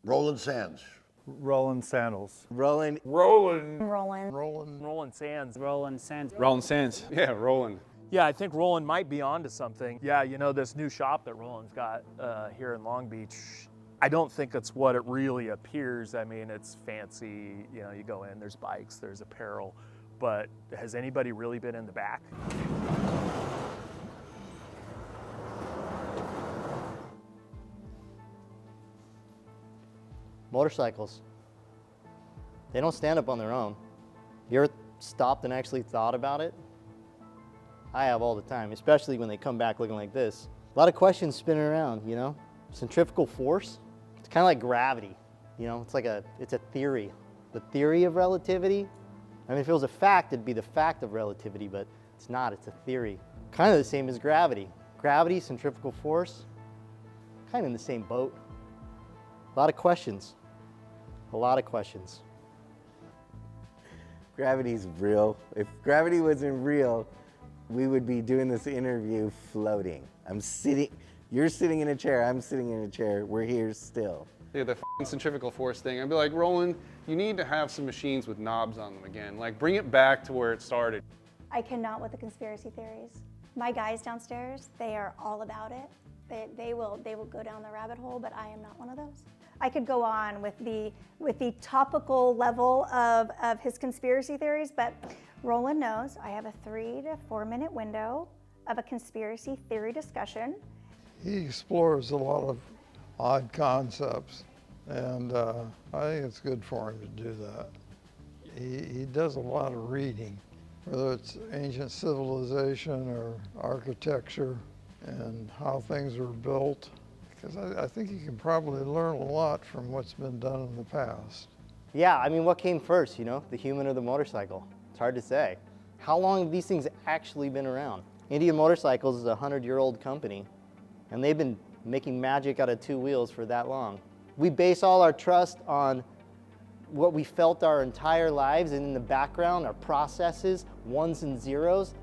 Roland Sands. Roland Sandals. Roland. Roland Sands. Roland Sands. Roland Sands. Yeah, Roland. Yeah, I think Roland might be onto something. Yeah, you know, this new shop that Roland's got here in Long Beach, I don't think it's what it really appears. I mean, it's fancy, you know, you go in, there's bikes, there's apparel, but has anybody really been in the back? Motorcycles. They don't stand up on their own. You ever stopped and actually thought about it? I have all the time, especially when they come back looking like this. A lot of questions spinning around, you know? Centrifugal force, it's kind of like gravity, you know? It's a theory. The theory of relativity, I mean, if it was a fact, it'd be the fact of relativity, but it's not, it's a theory. Kind of the same as gravity. Gravity, centrifugal force, kind of in the same boat. A lot of questions. A lot of questions. Gravity's real. If gravity wasn't real, we would be doing this interview floating. You're sitting in a chair, I'm sitting in a chair, we're here still. Yeah, the centrifugal force thing. I'd be like, Roland, you need to have some machines with knobs on them again. Like, bring it back to where it started. I cannot with the conspiracy theories. My guys downstairs, they are all about it. They will go down the rabbit hole, but I am not one of those. I could go on with the topical level of his conspiracy theories, but Roland knows I have a 3 to 4 minute window of a conspiracy theory discussion. He explores a lot of odd concepts, and I think it's good for him to do that. He does a lot of reading, whether it's ancient civilization or architecture and how things were built, because I think you can probably learn a lot from what's been done in the past. Yeah, I mean, what came first, you know, the human or the motorcycle? It's hard to say. How long have these things actually been around? Indian Motorcycles is a 100-year-old company, and they've been making magic out of 2 wheels for that long. We base all our trust on what we felt our entire lives, and in the background are processes, ones and zeros,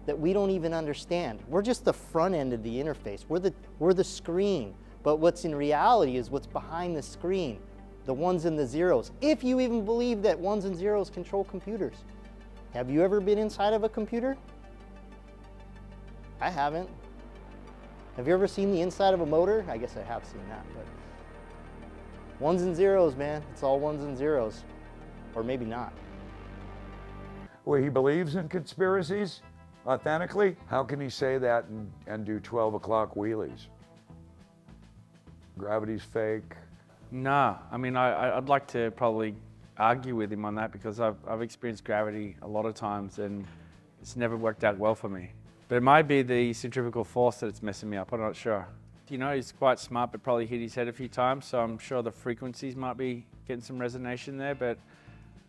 that we don't even understand. We're just the front end of the interface. We're the screen. But what's in reality is what's behind the screen, the ones and the zeros. If you even believe that ones and zeros control computers. Have you ever been inside of a computer? I haven't. Have you ever seen the inside of a motor? I guess I have seen that, but ones and zeros, man. It's all ones and zeros, or maybe not. Well, he believes in conspiracies authentically. How can he say that and do 12 o'clock wheelies? Gravity's fake. Nah, I mean, I'd like to probably argue with him on that because I've experienced gravity a lot of times and it's never worked out well for me. But it might be the centrifugal force that's messing me up, I'm not sure. You know, he's quite smart, but probably hit his head a few times, so I'm sure the frequencies might be getting some resonation there, but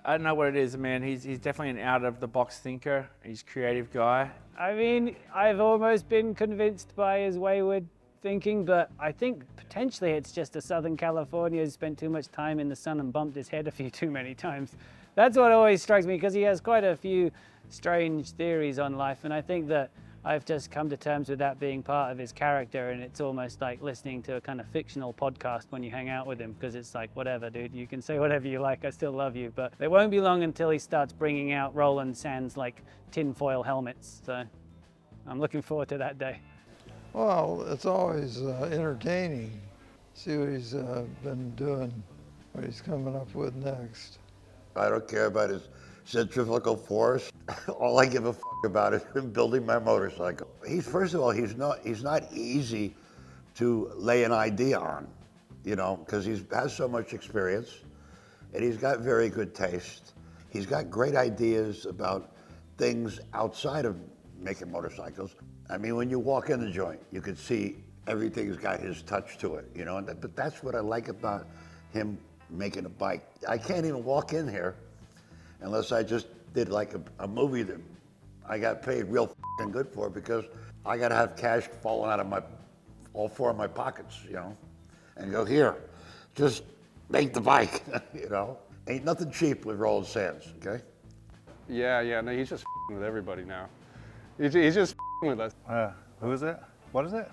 I don't know what it is, man. He's definitely an out-of-the-box thinker. He's a creative guy. I mean, I've almost been convinced by his wayward thinking, but I think potentially it's just a Southern California who's spent too much time in the sun and bumped his head a few too many times. That's what always strikes me, because he has quite a few strange theories on life, and I think that I've just come to terms with that being part of his character, and it's almost like listening to a kind of fictional podcast when you hang out with him, because it's like, whatever, dude, you can say whatever you like, I still love you. But it won't be long until he starts bringing out Roland Sands like tinfoil helmets, so I'm looking forward to that day. Well, it's always entertaining. See what he's been doing, what he's coming up with next. I don't care about his centrifugal force. All I give a about is building my motorcycle. First of all, he's not easy to lay an idea on, you know, because he has so much experience and he's got very good taste. He's got great ideas about things outside of making motorcycles. I mean, when you walk in the joint, you can see everything's got his touch to it, you know, but that's what I like about him making a bike. I can't even walk in here unless I just did like a movie that I got paid real f***ing good for, because I gotta have cash falling out of all 4 of my pockets, you know, and go, here, just make the bike, you know. Ain't nothing cheap with Roland Sands, okay? Yeah, no, he's just with everybody now. He's just with us. Who is it? What is it?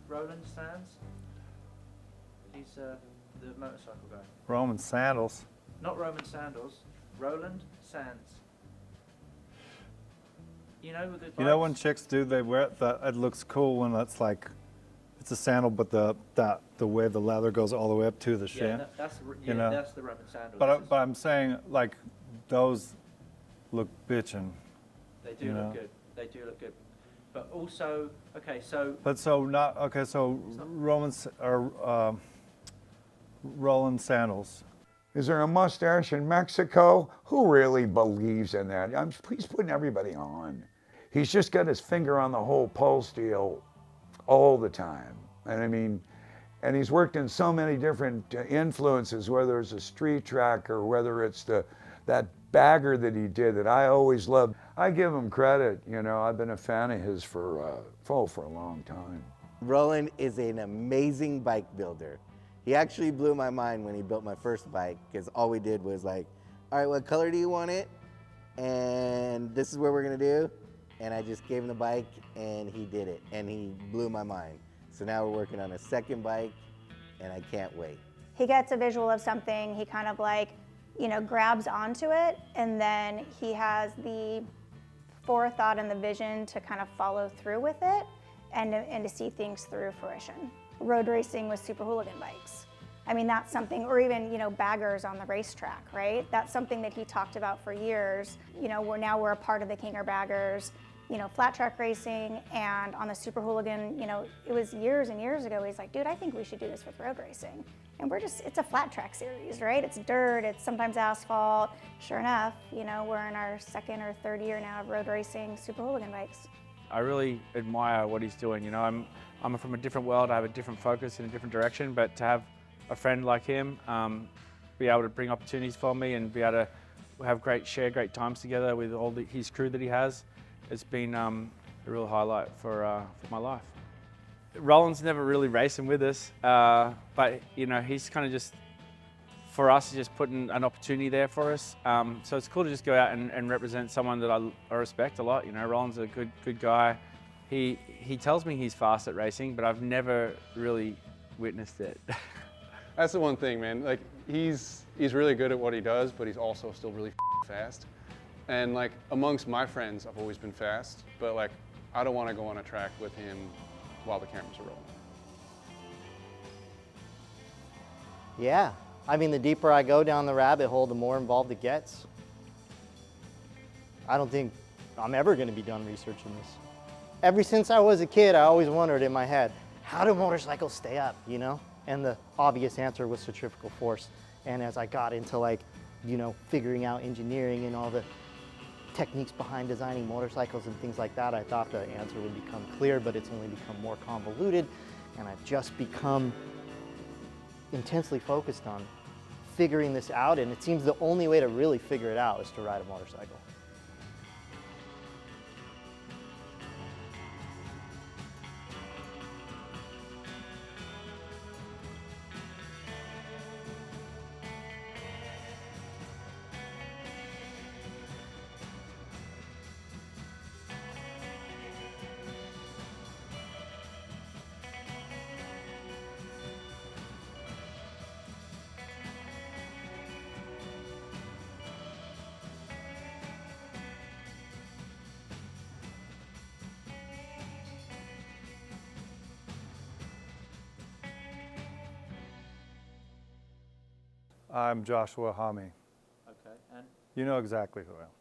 Roland Sands. He's The motorcycle guy. Roman sandals. Not Roman Sandals. Roland Sands. You know with the You know when bikes? chicks do, they wear it, it looks cool when it's like, it's a sandal, but the way the leather goes all the way up to the shin. Yeah, that's you know? that's the Roman Sandals. But I'm saying like those look bitchin'. They do you look know? good. They do look good. But also, okay, so But so not okay. So Roland sandals. Is there a mustache in Mexico? Who really believes in that? He's putting everybody on. He's just got his finger on the whole pulse deal all the time. And I mean, and he's worked in so many different influences, whether it's a street track or whether it's that bagger that he did that I always loved. I give him credit, you know, I've been a fan of his for a long time. Roland is an amazing bike builder. He actually blew my mind when he built my first bike, because all we did was like, all right, what color do you want it? And this is what we're gonna do. And I just gave him the bike and he did it, and he blew my mind. So now we're working on a second bike and I can't wait. He gets a visual of something, he kind of like, you know, grabs onto it, and then he has the forethought and the vision to kind of follow through with it and to see things through fruition. Road racing with super hooligan bikes. I mean, that's something, or even, you know, baggers on the racetrack, right? That's something that he talked about for years. You know, we're a part of the Kinger Baggers, you know, flat track racing, and on the super hooligan, you know, it was years and years ago, he's like, dude, I think we should do this with road racing. And it's a flat track series, right? It's dirt, it's sometimes asphalt. Sure enough, you know, we're in our second or third year now of road racing super hooligan bikes. I really admire what he's doing. You know, I'm from a different world. I have a different focus in a different direction. But to have a friend like him, be able to bring opportunities for me and be able to share great times together with all his crew that he has, it's been a real highlight for my life. Roland's never really racing with us, but you know, he's kind of just, for us, just putting an opportunity there for us. So it's cool to just go out and represent someone that I respect a lot. You know, Roland's a good guy. He tells me he's fast at racing, but I've never really witnessed it. That's the one thing, man. Like, he's really good at what he does, but he's also still really fast. And like, amongst my friends, I've always been fast, but like, I don't want to go on a track with him while the cameras are rolling. Yeah, I mean, the deeper I go down the rabbit hole, the more involved it gets. I don't think I'm ever going to be done researching this. Ever since I was a kid, I always wondered in my head, how do motorcycles stay up, you know? And the obvious answer was centrifugal force. And as I got into like, you know, figuring out engineering and all the techniques behind designing motorcycles and things like that, I thought the answer would become clear, but it's only become more convoluted. And I've just become intensely focused on figuring this out. And it seems the only way to really figure it out is to ride a motorcycle. I'm Joshua Hami. okay, and You know exactly who I am.